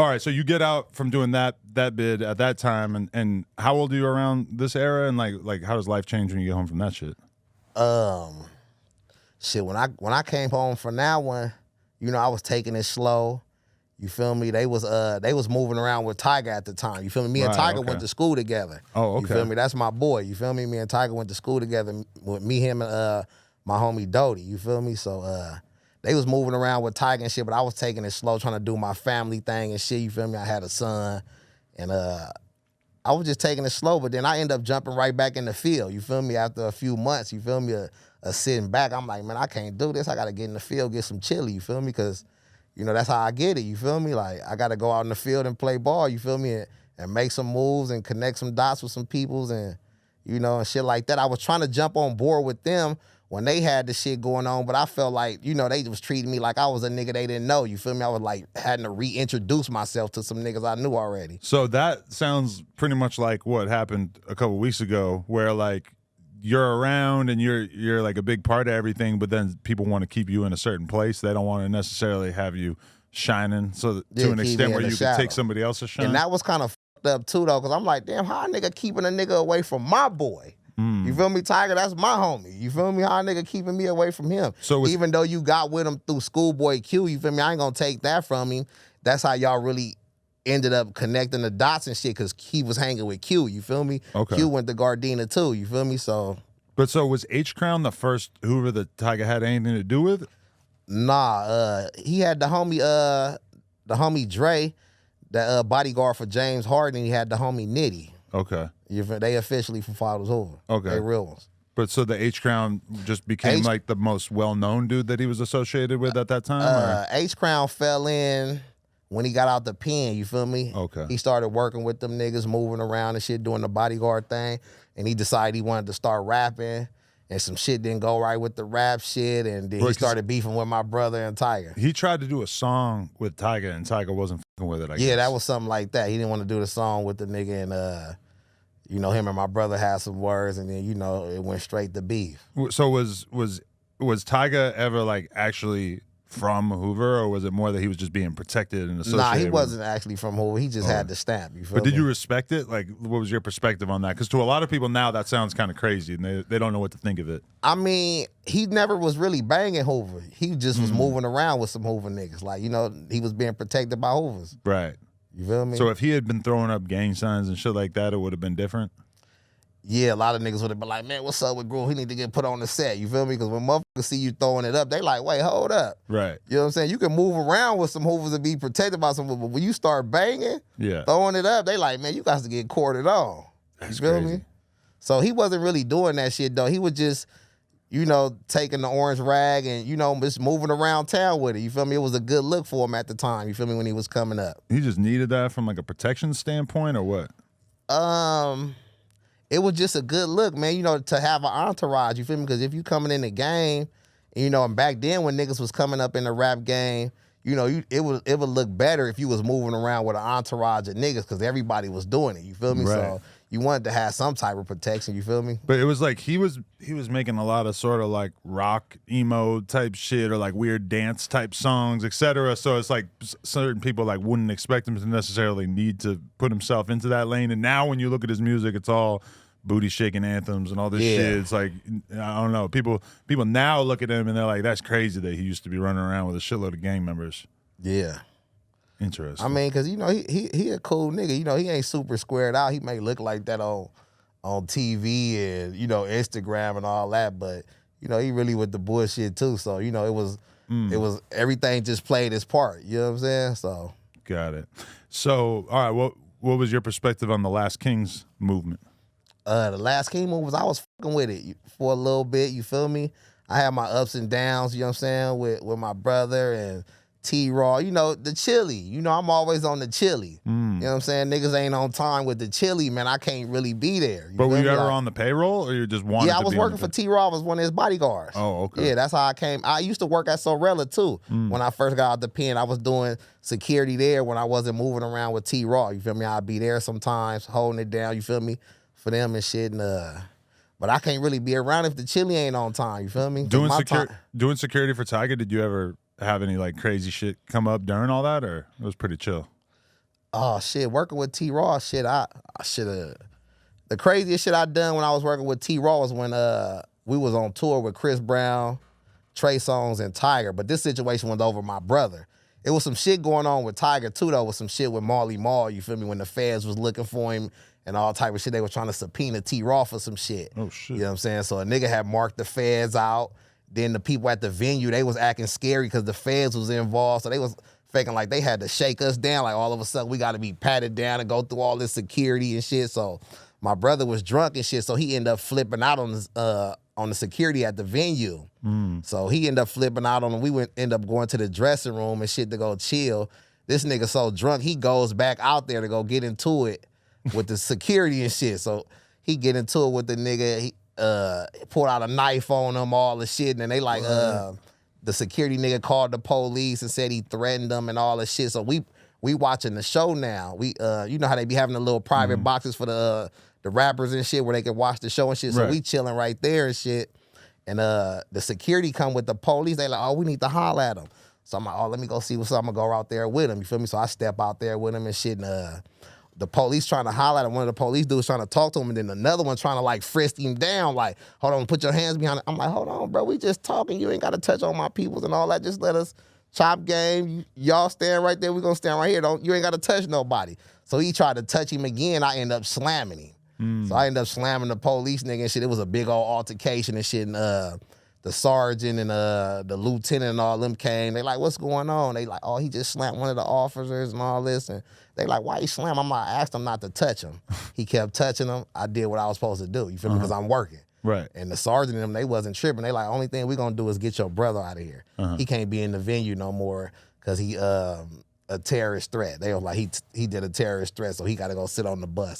All right, so you get out from doing that bid at that time, and how old are you around this era, and like how does life change when you get home from that shit? Shit, when I came home from that one, I was taking it slow. You feel me? They was moving around with Tyga at the time. You feel me? Me and Tyga went to school together. Oh, okay. You feel me? That's my boy. You feel me? Me and Tyga went to school together with me, him, and my homie Dodie. You feel me? So they was moving around with Tyga and shit, but I was taking it slow, trying to do my family thing and shit. You feel me? I had a son, and I was just taking it slow. But then I ended up jumping right back in the field. You feel me? After a few months, you feel me? Sitting back, I'm like, man, I can't do this. I gotta get in the field, get some chili. You feel me? Because that's how I get it. You feel me? Like I gotta go out in the field and play ball. You feel me? And make some moves and connect some dots with some peoples and and shit like that. I was trying to jump on board with them when they had the shit going on, but I felt like, they was treating me like I was a nigga they didn't know. You feel me? I was like having to reintroduce myself to some niggas I knew already. So that sounds pretty much like what happened a couple weeks ago, where like you're around and you're like a big part of everything, but then people want to keep you in a certain place. They don't want to necessarily have you shining, so to an extent where you could take somebody else's shine. And that was kind of fucked up too, though, because I'm like, damn, how a nigga keeping a nigga away from my boy? You feel me, Tyga? That's my homie. You feel me? How a nigga keeping me away from him? So even though you got with him through Schoolboy Q, you feel me? I ain't gonna take that from him. That's how y'all really ended up connecting the dots and shit, because he was hanging with Q. You feel me? Okay. Q went to Gardena too. You feel me? So was H Crown the first Hoover that Tyga had anything to do with? Nah, he had the homie Dre, the bodyguard for James Harden. He had the homie Nitty. Okay. They officially from Fathers Hoover. Okay. They real ones. But so the H Crown just became like the most well-known dude that he was associated with at that time? H Crown fell in when he got out the pen, you feel me? Okay. He started working with them niggas, moving around and shit, doing the bodyguard thing, and he decided he wanted to start rapping, and some shit didn't go right with the rap shit, and then he started beefing with my brother and Tyga. He tried to do a song with Tyga, and Tyga wasn't fucking with it, I guess. Yeah, that was something like that. He didn't want to do the song with the nigga, and him and my brother had some words, and then it went straight to beef. So was Tyga ever like actually from Hoover, or was it more that he was just being protected and associated? Nah, he wasn't actually from Hoover. He just had the stamp. You feel But did me? you respect it? Like, what was your perspective on that? Because to a lot of people now, that sounds kind of crazy, and they don't know what to think of it. I mean, he never was really banging Hoover. He just was moving around with some Hoover niggas. Like, he was being protected by Hoovers. Right. You feel me? So if he had been throwing up gang signs and shit like that, it would have been different? Yeah, a lot of niggas would have been like, man, what's up with Groove? He need to get put on the set. You feel me? Because when motherfuckers see you throwing it up, they like, wait, hold up. Right. You know what I'm saying? You can move around with some Hoovers and be protected by some, but when you start banging, throwing it up, they like, man, you got to get courted on. That's you feel crazy. me? So he wasn't really doing that shit, though. He was just, taking the orange rag and, just moving around town with it. You feel me? It was a good look for him at the time, you feel me, when he was coming up. He just needed that from like a protection standpoint, or what? It was just a good look, man, to have an entourage, you feel me? Because if you coming in the game, and back then when niggas was coming up in the rap game, it would look better if you was moving around with an entourage of niggas, because everybody was doing it, you feel me? Right. So you wanted to have some type of protection, you feel me? But it was like he was making a lot of sort of like rock emo type shit, or like weird dance type songs, etc. So it's like certain people like wouldn't expect him to necessarily need to put himself into that lane. And now when you look at his music, it's all booty shaking anthems and all this shit. It's like, I don't know. People now look at him and they're like, that's crazy that he used to be running around with a shitload of gang members. Yeah. Interesting. I mean, because, he a cool nigga. He ain't super squared out. He may look like that on TV and, Instagram and all that, but, he really with the bullshit too. So, it was everything just played its part. You know what I'm saying? So. Got it. So, all right, what was your perspective on the Last Kings movement? The Last King movement, I was fucking with it for a little bit, you feel me? I had my ups and downs, you know what I'm saying, with my brother and T-Raw, the chili. I'm always on the chili. You know what I'm saying? Niggas ain't on time with the chili, man. I can't really be there. But were you ever on the payroll, or you just wanted to be? Yeah, I was working for T-Raw. I was one of his bodyguards. Oh, okay. Yeah, that's how I came. I used to work at Sorella, too. When I first got out the pen, I was doing security there when I wasn't moving around with T-Raw. You feel me? I'd be there sometimes, holding it down, you feel me, for them and shit. And, but I can't really be around if the chili ain't on time, you feel me? Doing security for Tyga, did you ever have any like crazy shit come up during all that, or it was pretty chill? Oh shit, working with T-Raw, shit, I should have. The craziest shit I done when I was working with T-Raw was when we was on tour with Chris Brown, Trey Songz, and Tyga. But this situation was over my brother. It was some shit going on with Tyga too, though, with some shit with Marley Marl, you feel me, when the feds was looking for him and all type of shit. They were trying to subpoena T-Raw for some shit. Oh, shit. You know what I'm saying? So a nigga had marked the feds out. Then the people at the venue, they was acting scary because the feds was involved. So they was faking like they had to shake us down. Like all of a sudden we got to be patted down and go through all this security and shit. So my brother was drunk and shit. So he ended up flipping out on the security at the venue. So he ended up flipping out on him. We end up going to the dressing room and shit to go chill. This nigga so drunk, he goes back out there to go get into it with the security and shit. So he get into it with the nigga. He pulled out a knife on him, all the shit. And then they like, the security nigga called the police and said he threatened them and all the shit. So we watching the show now. We you know how they be having the little private boxes for the rappers and shit where they can watch the show and shit. So we chilling right there and shit. And the security come with the police. They like, oh, we need to holler at them. So I'm like, oh, let me go see what's up. I'm gonna go out there with him. You feel me? So I step out there with him and shit. And the police trying to holler at him. One of the police dudes trying to talk to him, and then another one trying to like frisk him down. Like, hold on, put your hands behind it. I'm like, hold on, bro. We just talking. You ain't got to touch on my peoples and all that. Just let us chop game. Y'all stand right there. We gonna stand right here. You ain't got to touch nobody. So he tried to touch him again. I end up slamming him. So I ended up slamming the police nigga and shit. It was a big old altercation and shit. And the sergeant and the lieutenant and all them came. They like, what's going on? They like, oh, he just slammed one of the officers and all this. And they like, why he slam? I asked him not to touch him. He kept touching him. I did what I was supposed to do. You feel me? Because I'm working. Right. And the sergeant and them, they wasn't tripping. They like, only thing we gonna do is get your brother out of here. He can't be in the venue no more because he a terrorist threat. They was like, he did a terrorist threat, so he got to go sit on the bus.